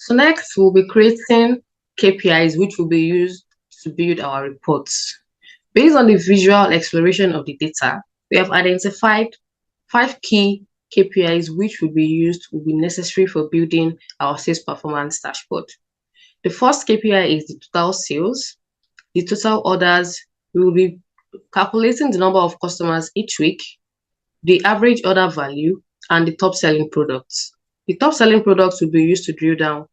So next, we'll be creating KPIs, which will be used to build our reports. Based on the visual exploration of the data, we have identified 5 key KPIs which will be necessary for building our sales performance dashboard. The first KPI is the total sales, the total orders. We will be calculating the number of customers each week, the average order value, and the top selling products. The top selling products will be used to drill down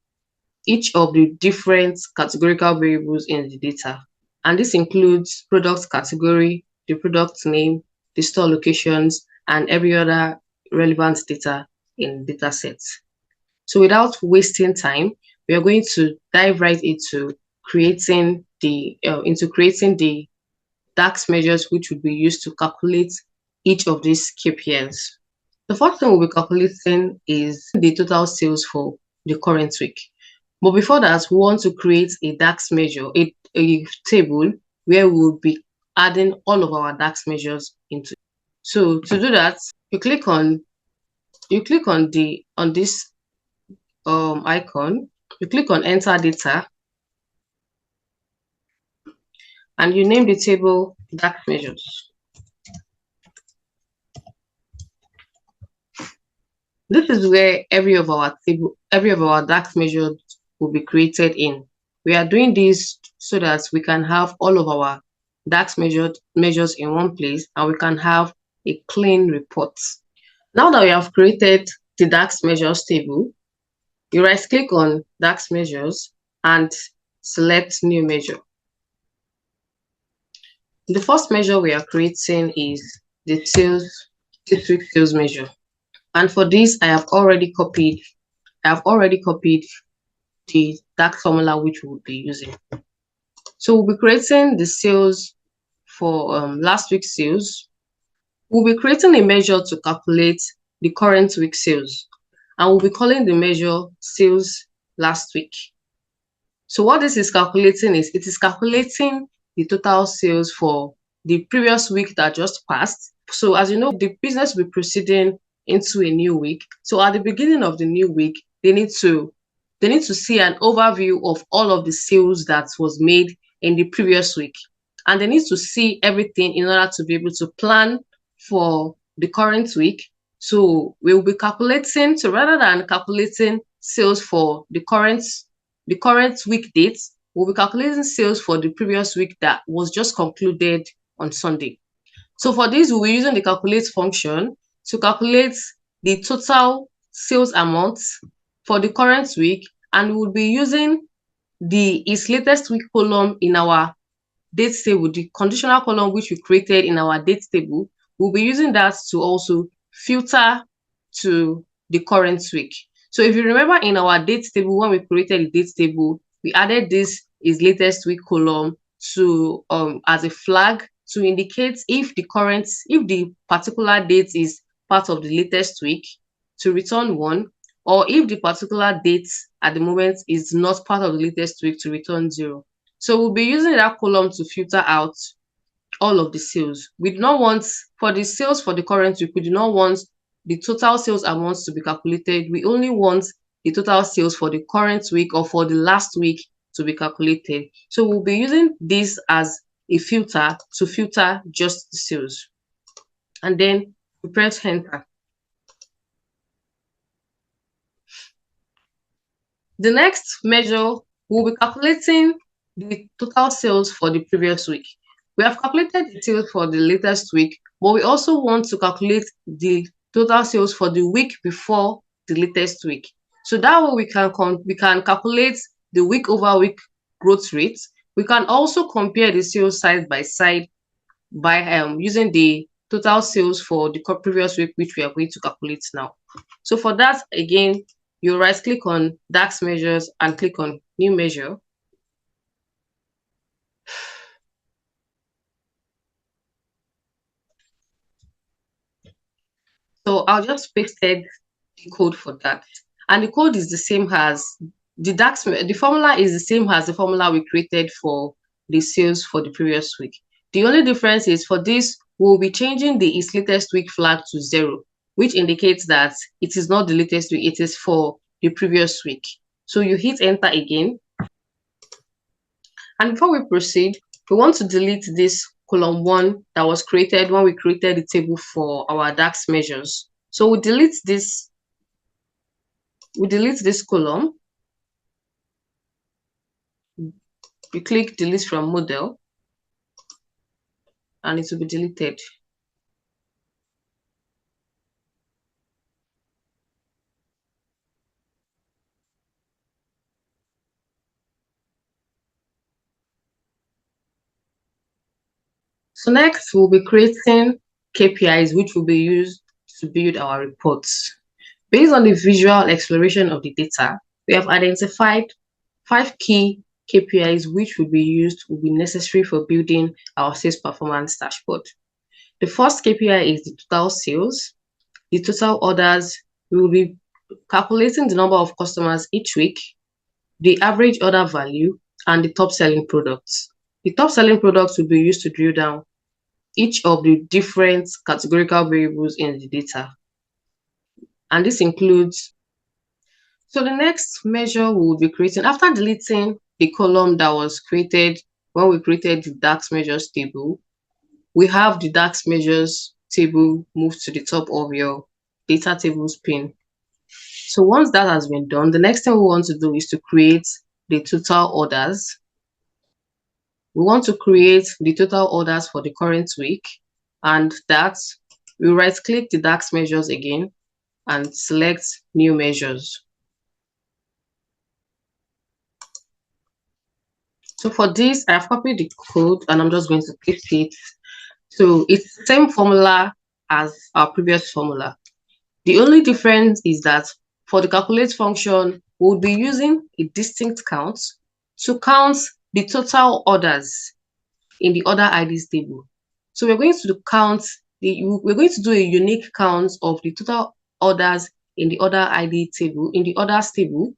each of the different categorical variables in the data. And this includes product category, the product name, the store locations, and every other relevant data in data sets. So without wasting time, we are going to dive right into creating the DAX measures which will be used to calculate each of these KPIs. The first thing we'll be calculating is the total sales for the current week. But before that, we want to create a DAX measure, a table where we'll be adding all of our DAX measures into it. So to do that, you click on this icon, you click on enter data, and you name the table DAX measures. This is where every of our DAX measures will be created in. We are doing this so that we can have all of our DAX measures in one place and we can have a clean report. Now that we have created the DAX measures table, you right click on DAX measures and select new measure. The first measure we are creating is the this week sales measure. And for this, I have already copied the DAX formula which we'll be using. So we'll be creating the sales for last week's sales. We'll be creating a measure to calculate the current week sales, and we'll be calling the measure sales last week. So what this is calculating is it is calculating the total sales for the previous week that just passed. So as you know, the business will be proceeding into a new week. So at the beginning of the new week, they need to see an overview of all of the sales that was made in the previous week. And they need to see everything in order to be able to plan for the current week. So we will be calculating, so rather than calculating sales for the current week dates, we'll be calculating sales for the previous week that was just concluded on Sunday. So for this, we'll be using the calculate function to calculate the total sales amount for the current week, and we'll be using the is latest week column in our date table, the conditional column which we created in our date table. We'll be using that to also filter to the current week. So if you remember in our date table, when we created the date table, we added this is latest week column to as a flag to indicate if the particular date is part of the latest week, to return 1, or if the particular date at the moment is not part of the latest week, to return 0. So we'll be using that column to filter out all of the sales. We do not want, for the sales for the current week, we do not want the total sales amounts to be calculated. We only want the total sales for the current week or for the last week to be calculated. So we'll be using this as a filter to filter just the sales. And then we press enter. The next measure, we'll be calculating the total sales for the previous week. We have calculated the sales for the latest week, but we also want to calculate the total sales for the week before the latest week. So that way we can calculate the week over week growth rate. We can also compare the sales side by side by using the total sales for the previous week, which we are going to calculate now. So for that, again, you right click on DAX measures and click on new measure. So I'll just pasted the code for that. And the code is the same as the DAX, the formula is the same as the formula we created for the sales for the previous week. The only difference is for this, we'll be changing the is latest week flag to 0, which indicates that it is not the latest week, it is for the previous week. So you hit enter again. And before we proceed, we want to delete this column 1 that was created when we created the table for our DAX measures. So we delete this column. We click delete from model and it will be deleted. So next we'll be creating KPIs which will be used to build our reports. Based on the visual exploration of the data, we have identified 5 key KPIs which will be necessary for building our sales performance dashboard. The first KPI is the total sales, the total orders. We will be calculating the number of customers each week, the average order value, and the top selling products. The top selling products will be used to drill down each of the different categorical variables in the data. And this includes, so the next measure we will be creating after deleting the column that was created when we created the DAX measures table, we have the DAX measures table moved to the top of your data tables pane. So once that has been done, the next thing we want to do is to create the total orders. We want to create the total orders for the current week, and that we right click the DAX measures again and select new measures. So for this, I have copied the code and I'm just going to paste it. So it's the same formula as our previous formula. The only difference is that for the calculate function, we'll be using a distinct count to count the total orders in the order IDs table. So we're going to do a unique count of the total orders in the order ID table, in the orders table,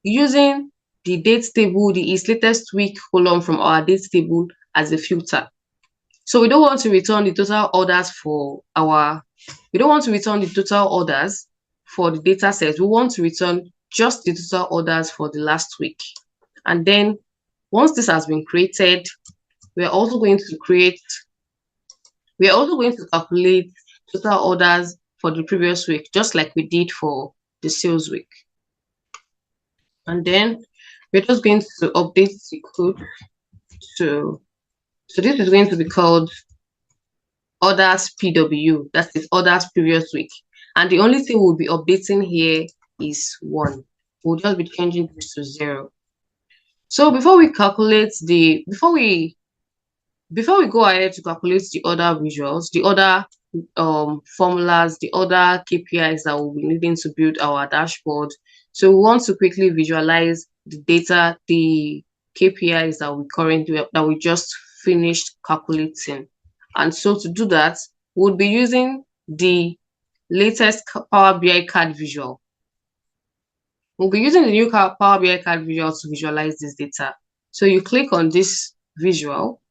using the date table, the is latest week column from our date table as a filter. So we don't want to return the total orders for the data set. We want to return just the total orders for the last week. And then once this has been created, we are also going to calculate total orders for the previous week, just like we did for the sales week. And then we're just going to update the code. So this is going to be called orders PW, that is orders previous week. And the only thing we'll be updating here is 1. We'll just be changing this to 0. So before we go ahead to calculate the other visuals, the other formulas, the other KPIs that we'll be needing to build our dashboard. So we want to quickly visualize the data, the KPIs that we just finished calculating. And so to do that, we'll be using the latest Power BI card visual. We'll be using the new Power BI card visual to visualize this data. So you click on this visual.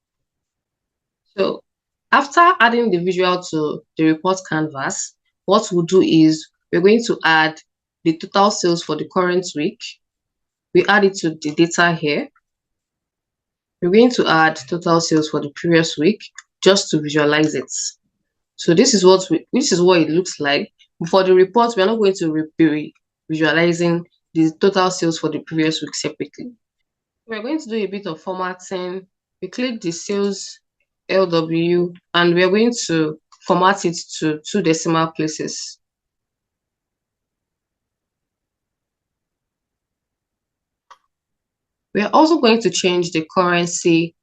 So after adding the visual to the report canvas, what we'll do is we're going to add the total sales for the current week. We add it to the data here. We're going to add total sales for the previous week just to visualize it. So this is what it looks like. For the report, we're not going to be visualizing the total sales for the previous week separately. We're going to do a bit of formatting. We click the sales LW and we're going to format it to 2 decimal places. We are also going to change the currency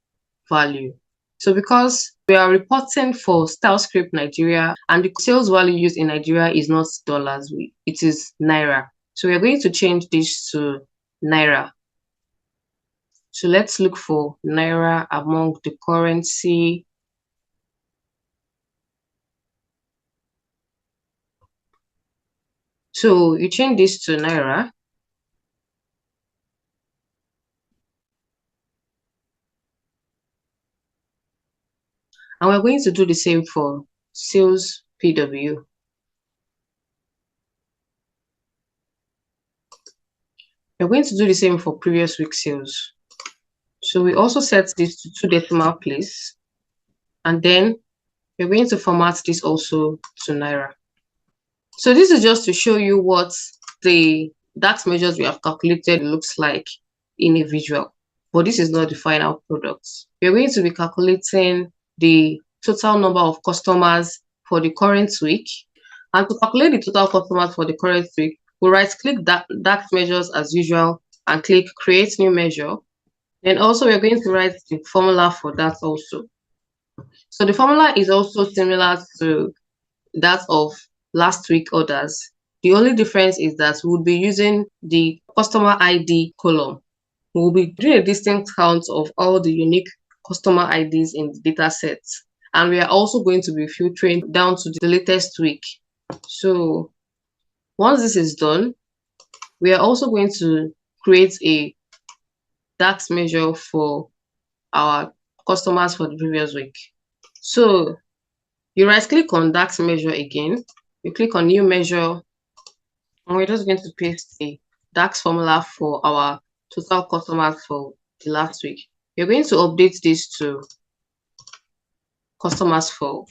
value. So because we are reporting for StyleScape Nigeria and the sales value used in Nigeria is not dollars, it is Naira. So we are going to change this to Naira. So let's look for Naira among the currency. So you change this to Naira. And we're going to do the same for sales PW. We're going to do the same for previous week sales. So we also set this to 2 decimal place, and then we're going to format this also to Naira. So this is just to show you what the DAX measures we have calculated looks like in a visual, but this is not the final product. We're going to be calculating the total number of customers for the current week, and to calculate the total customers for the current week, we'll right click DAX measures as usual and click create new measure. Then also we're going to write the formula for that also. So the formula is also similar to that of last week orders. The only difference is that we'll be using the customer ID column. We'll be doing a distinct count of all the unique customer IDs in the data set. And we are also going to be filtering down to the latest week. So once this is done, we are also going to create a DAX measure for our customers for the previous week. So you right click on DAX measure again, you click on new measure, and we're just going to paste the DAX formula for our total customers for the last week. We're going to update this to customers for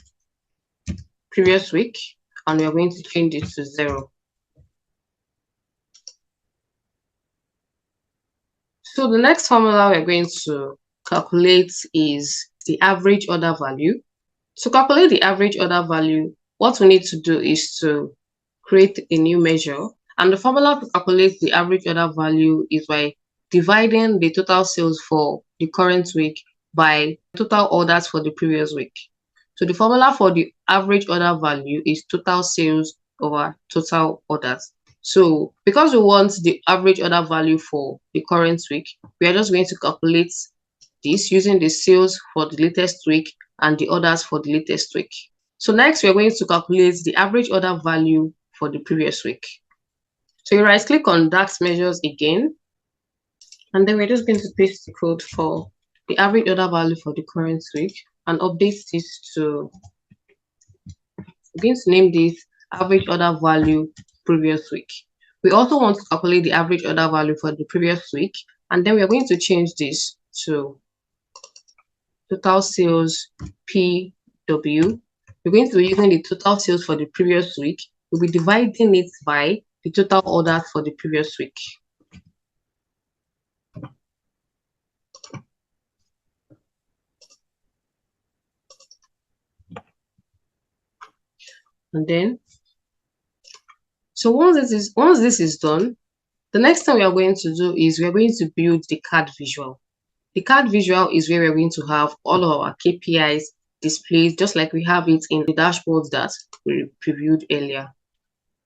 previous week, and we're going to change it to 0. So the next formula we're going to calculate is the average order value. To calculate the average order value, what we need to do is to create a new measure. And the formula to calculate the average order value is by dividing the total sales for the current week by total orders for the previous week. So the formula for the average order value is total sales over total orders. So because we want the average order value for the current week, we are just going to calculate this using the sales for the latest week and the orders for the latest week. So next, we're going to calculate the average order value for the previous week. So you right click on DAX measures again, and then we're just going to paste the code for the average order value for the current week and update this to, we're going to name this average order value previous week. We also want to calculate the average order value for the previous week, and then we're going to change this to total sales PW. We're going to be using the total sales for the previous week. We'll be dividing it by the total orders for the previous week. And then, so once this is done, the next thing we are going to do is we are going to build the card visual. The card visual is where we're going to have all of our KPIs displayed, just like we have it in the dashboards that we previewed earlier.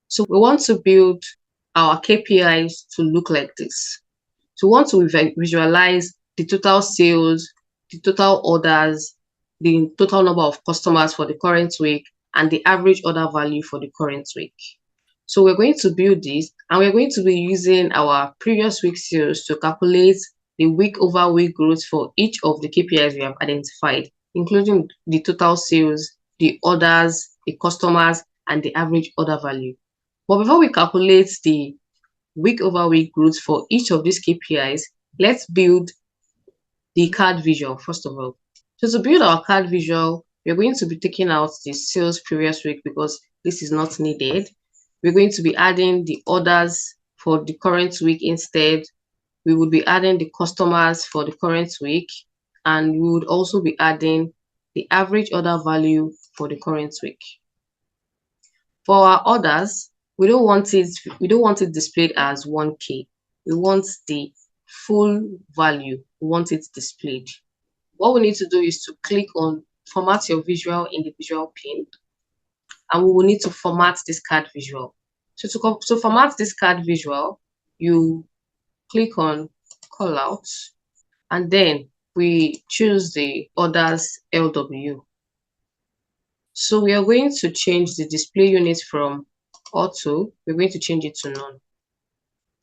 So we want to build our KPIs to look like this. So we want to visualize the total sales, the total orders, the total number of customers for the current week, and the average order value for the current week. So we're going to build this, and we're going to be using our previous week sales to calculate the week over week growth for each of the KPIs we have identified, including the total sales, the orders, the customers, and the average order value. But before we calculate the week over week growth for each of these KPIs, let's build the card visual first of all. So to build our card visual, we're going to be taking out the sales previous week because this is not needed. We're going to be adding the orders for the current week instead. We would be adding the customers for the current week, and we would also be adding the average order value for the current week. For our orders, we don't want it displayed as 1K. We want the full value. We want it displayed. What we need to do is to click on format your visual in the visual pane, and we will need to format this card visual. So to format this card visual, you click on callouts, and then we choose the orders LW. So we are going to change the display unit from auto, we're going to change it to none.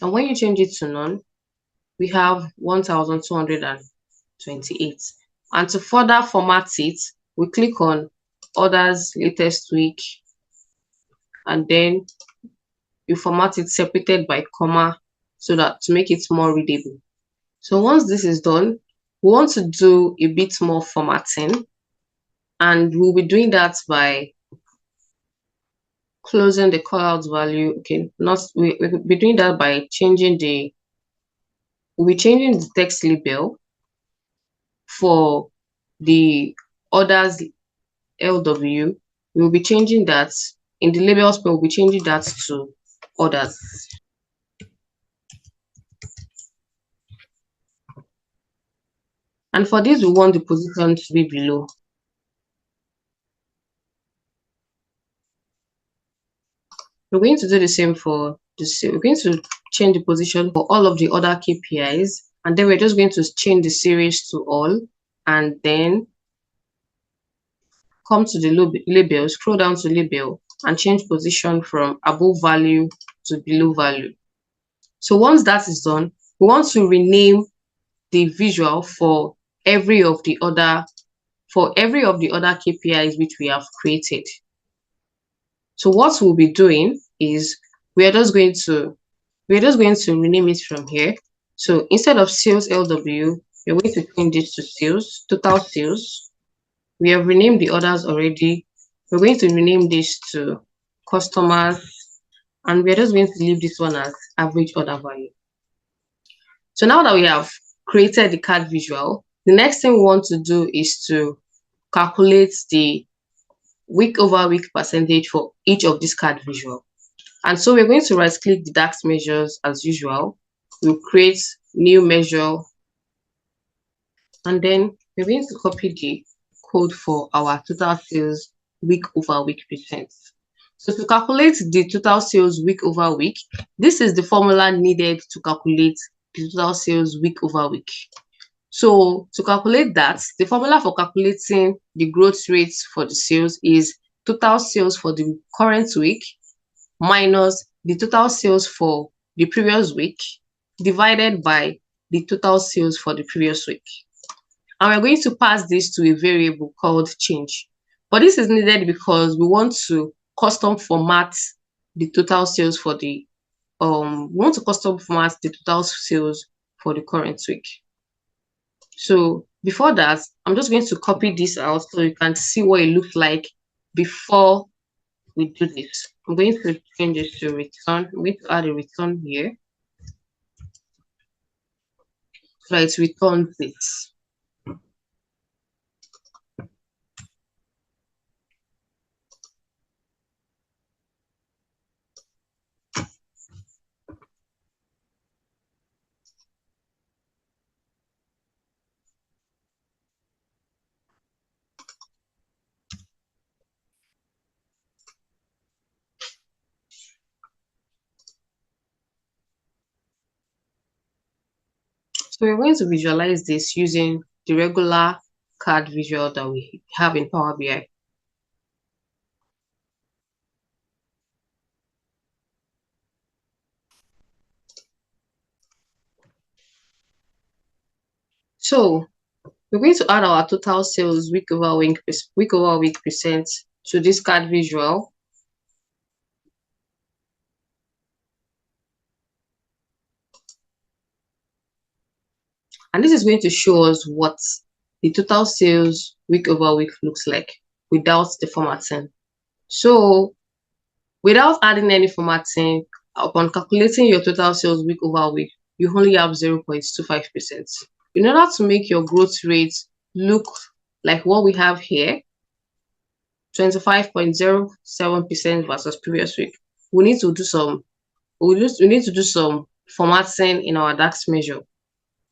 And when you change it to none, we have 1228. And to further format it, we click on orders latest week, and then you format it separated by comma so that to make it more readable. So once this is done, we want to do a bit more formatting, and we'll be doing that by closing the callout value. Okay, not we'll be doing that by changing we'll be changing the text label for the orders LW. We'll be changing that in the labels, but we'll be changing that to orders. And for this, we want the position to be below. We're going to do the same for this. We're going to change the position for all of the other KPIs, and then we're just going to change the series to all, and then come to the label, scroll down to label, and change position from above value to below value. So once that is done, we want to rename the visual for every of the other KPIs which we have created. So what we'll be doing is we're just going to rename it from here. So instead of sales LW, we're going to change it to sales, total sales. We have renamed the orders already. We're going to rename this to customers, and we're just going to leave this one as average order value. So now that we have created the card visual, the next thing we want to do is to calculate the week over week percentage for each of these card visual. And so we're going to right click the DAX measures as usual. We'll create new measure, and then we're going to copy the code for our total sales week over week percent. So to calculate the total sales week over week, this is the formula needed to calculate the total sales week over week. So to calculate that, the formula for calculating the growth rates for the sales is total sales for the current week minus the total sales for the previous week divided by the total sales for the previous week. And we're going to pass this to a variable called change. But this is needed because we want to custom format the total sales for the total sales for the current week. So before that, I'm just going to copy this out so you can see what it looks like before we do this. I'm going to change it to return. I'm going to add a return here. So it returns this. So we're going to visualize this using the regular card visual that we have in Power BI. So we're going to add our total sales week over week percent to this card visual. And this is going to show us what the total sales week over week looks like without the formatting. So without adding any formatting, upon calculating your total sales week over week, you only have 0.25%. In order to make your growth rate look like what we have here, 25.07% versus previous week, we need to do some formatting in our DAX measure.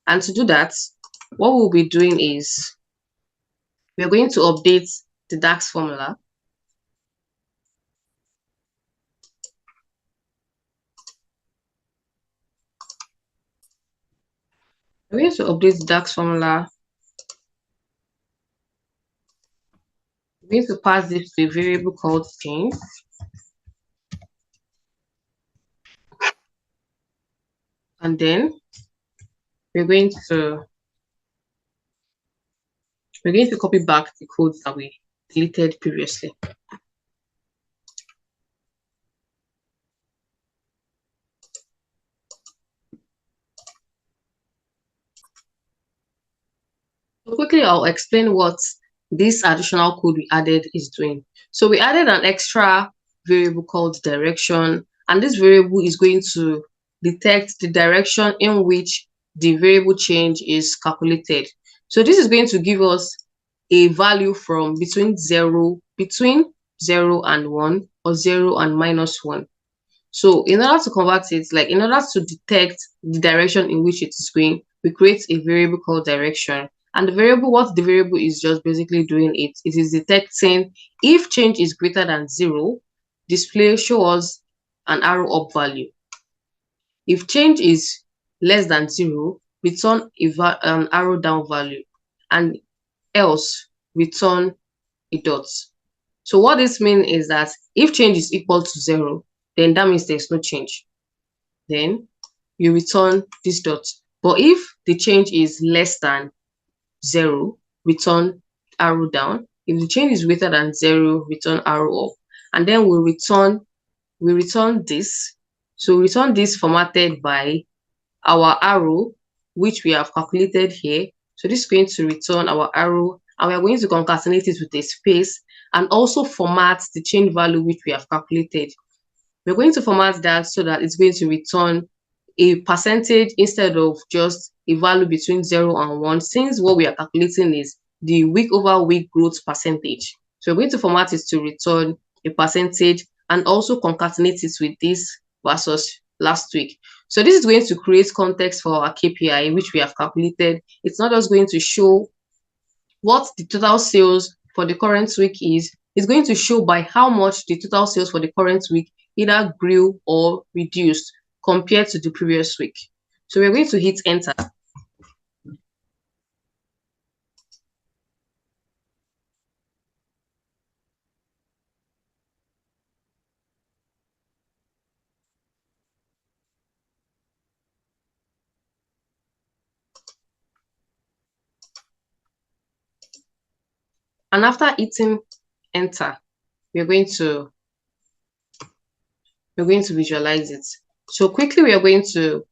And to do that, what we'll be doing is we're going to update the DAX formula. We're going to update the DAX formula. We're going to pass this to a variable called change. And then we're going to copy back the code that we deleted previously. So quickly, I'll explain what this additional code we added is doing. So we added an extra variable called direction, and this variable is going to detect the direction in which the variable change is calculated. So this is going to give us a value from between 0 and 1, or 0 and -1. So in order to convert it, like in order to detect the direction in which it is going, we create a variable called direction. And what the variable is just basically doing, it is detecting if change is greater than 0, show us an arrow up value. If change is less than 0, return an arrow down value, and else return a dot. So what this means is that if change is equal to 0, then that means there's no change. Then you return this dot. But if the change is less than 0, return arrow down. If the change is greater than 0, return arrow up. And then we return this. So we return this formatted by our arrow, which we have calculated here. So this is going to return our arrow, and we are going to concatenate it with a space, and also format the change value which we have calculated. We're going to format that so that it's going to return a percentage instead of just a value between 0 and 1, since what we are calculating is the week over week growth percentage. So we're going to format it to return a percentage, and also concatenate it with this versus last week. So this is going to create context for our KPI, which we have calculated. It's not just going to show what the total sales for the current week is. It's going to show by how much the total sales for the current week either grew or reduced compared to the previous week. So we're going to hit enter. And after hitting enter, we're going to visualize it. So quickly, we are going to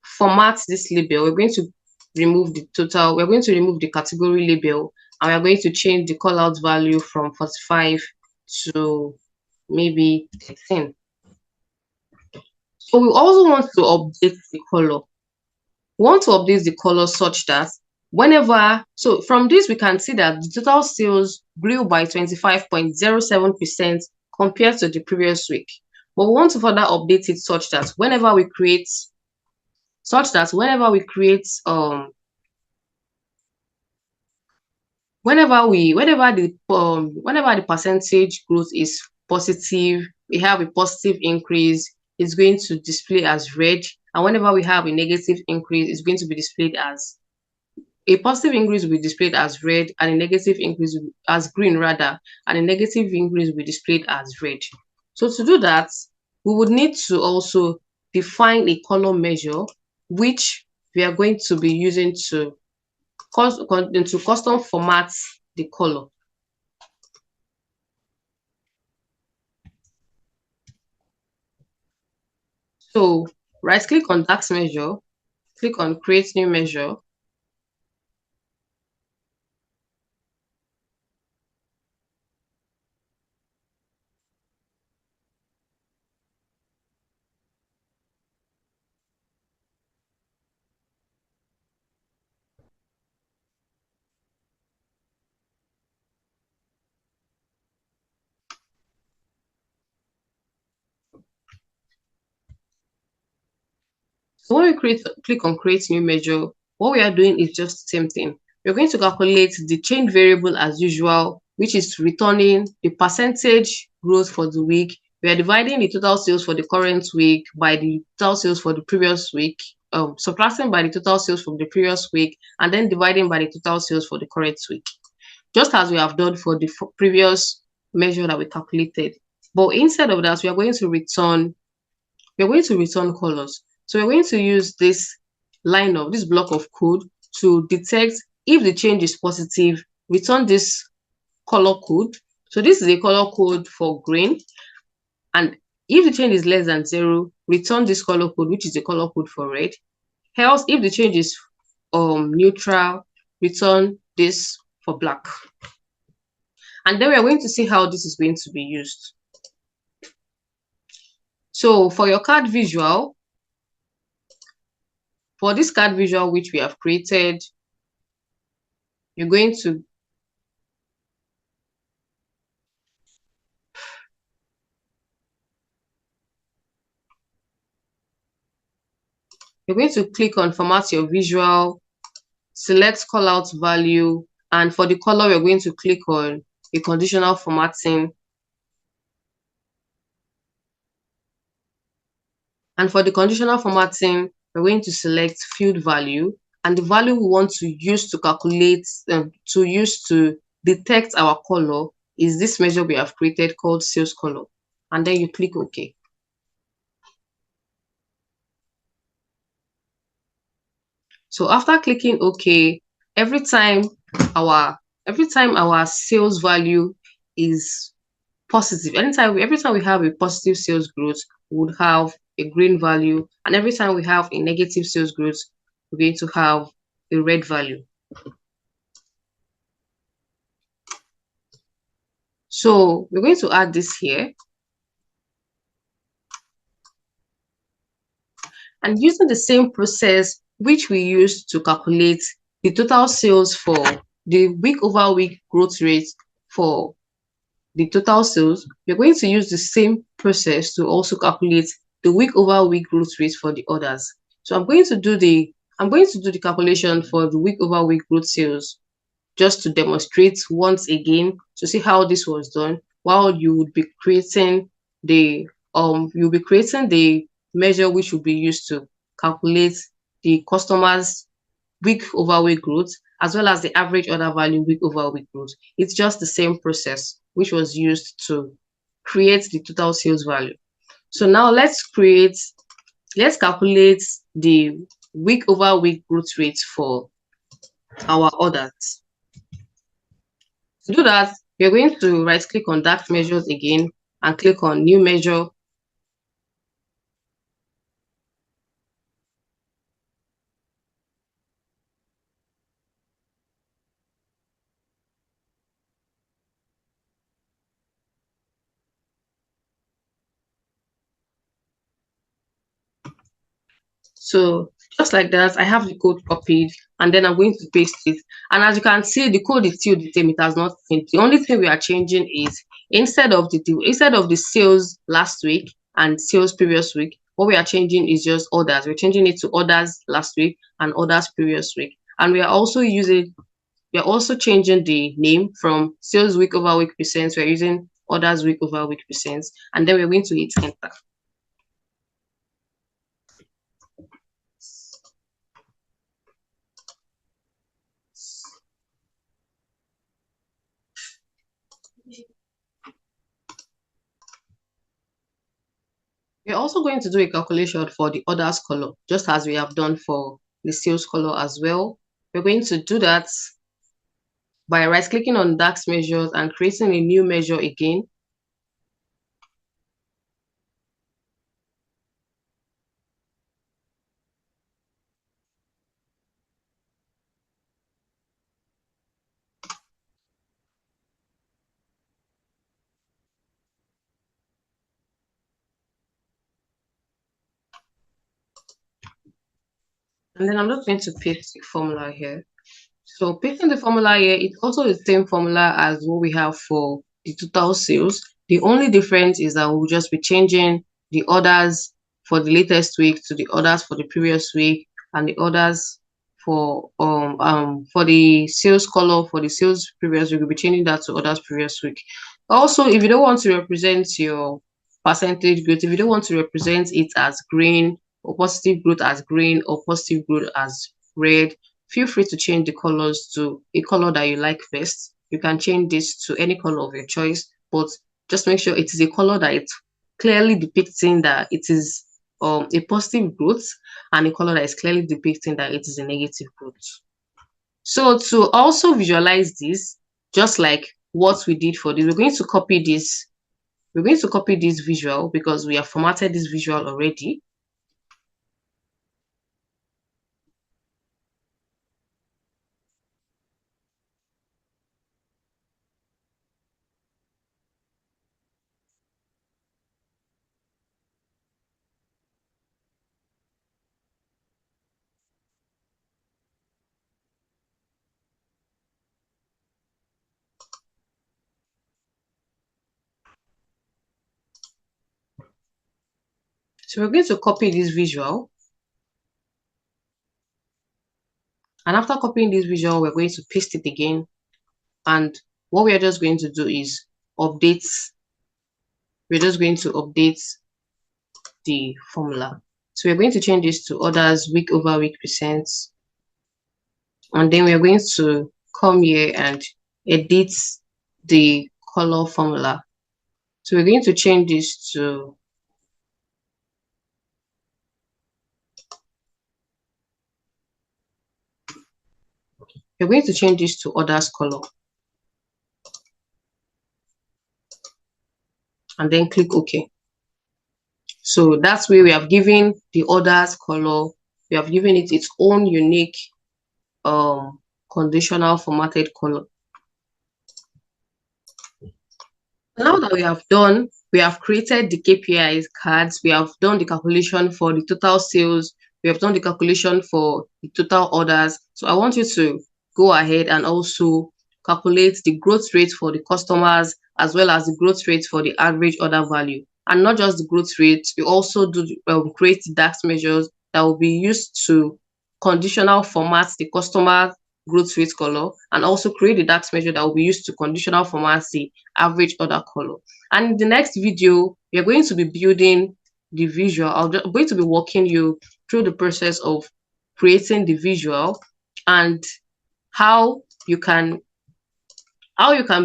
format this label. We're going to remove the total. We're going to remove the category label, and we're going to change the call out value from 45 to maybe 13. So we also want to update the color. We want to update the color such that so from this we can see that the total sales grew by 25.07% compared to the previous week. But we want to further update it such that whenever we create whenever the percentage growth is positive, we have a positive increase, it's going to display as red. And whenever we have a negative increase, it's going to be displayed as a positive increase will be displayed as red, and a negative increase as green rather, and a negative increase will be displayed as red. So to do that, we would need to also define a color measure, which we are going to be using to custom format the color. So right click on that measure, click on create new measure. So when we click on create new measure, what we are doing is just the same thing. We're going to calculate the change variable as usual, which is returning the percentage growth for the week. We are dividing the total sales for the current week by the total sales for the previous week, subtracting by the total sales from the previous week, and then dividing by the total sales for the current week, just as we have done for the previous measure that we calculated. But instead of that, we are going to return colors. So we're going to use this this block of code to detect if the change is positive, return this color code. So this is a color code for green. And if the change is less than 0, return this color code, which is the color code for red. Else, if the change is neutral, return this for black. And then we're going to see how this is going to be used. So for your card visual, for this card visual which we have created, you're going to click on format your visual, select call out value, and for the color we're going to click on a conditional formatting. And for the conditional formatting, we're going to select field value, and the value we want to use to calculate, to detect our color is this measure we have created called sales color. And then you click OK. So after clicking OK, every time our sales value is positive, every time we have a positive sales growth, we would have a green value, and every time we have a negative sales growth, we're going to have a red value. So we're going to add this here. And using the same process which we used to calculate the total sales for the week over week growth rate for the total sales, we're going to use the same process to also calculate the week over week growth rate for the others. So I'm going to do the calculation for the week over week growth sales just to demonstrate once again to see how this was done, while you would be creating the measure which will be used to calculate the customer's week over week growth as well as the average order value week over week growth. It's just the same process which was used to create the total sales value. So now let's calculate the week over week growth rate for our orders. To do that, we're going to right click on that measures again and click on new measure. So just like that, I have the code copied and then I'm going to paste it. And as you can see, the code is still the same. It has not changed. The only thing we are changing is instead of the sales last week and sales previous week, what we are changing is just orders. We're changing it to orders last week and orders previous week. And we are also changing the name from sales week over week percent. We're using orders week over week percent. And then we're going to hit enter. We're also going to do a calculation for the orders color, just as we have done for the sales color as well. We're going to do that by right-clicking on DAX measures and creating a new measure again. And then I'm just going to paste the formula here. So pasting the formula here, it's also the same formula as what we have for the total sales. The only difference is that we'll just be changing the orders for the latest week to the orders for the previous week, and the orders for the sales color for the sales previous week, we'll be changing that to orders previous week. Also, if you don't want to represent your percentage growth, if you don't want to represent it as green or positive growth as green or positive growth as red, feel free to change the colors to a color that you like best. You can change this to any color of your choice, but just make sure it is a color that it's clearly depicting that it is a positive growth, and a color that is clearly depicting that it is a negative growth. So to also visualize this, just like what we did for this, we're going to copy this. We're going to copy this visual because we have formatted this visual already. So we're going to copy this visual. And after copying this visual, we're going to paste it again. And what we are just going to do is update. We're just going to update the formula. So we're going to change this to orders week over week percents. And then we're going to come here and edit the color formula. So we're going to change this to orders color. And then click OK. So that's where we have given the orders color, we have given it its own unique conditional formatted color. Now that we have created the KPIs cards, we have done the calculation for the total sales, we have done the calculation for the total orders. So I want you to go ahead and also calculate the growth rate for the customers as well as the growth rate for the average order value. And not just the growth rate, we also do create DAX measures that will be used to conditional format the customer growth rate color and also create the DAX measure that will be used to conditional format the average order color. And in the next video, we are going to be building the visual. I'm going to be walking you through the process of creating the visual and how you can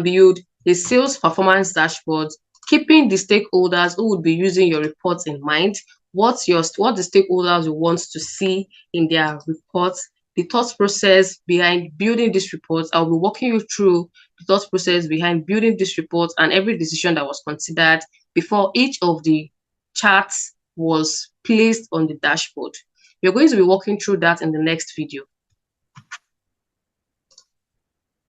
build a sales performance dashboard, keeping the stakeholders who would be using your reports in mind, what the stakeholders will want to see in their reports, the thought process behind building these reports. I'll be walking you through the thought process behind building this report and every decision that was considered before each of the charts was placed on the dashboard. You're going to be walking through that in the next video.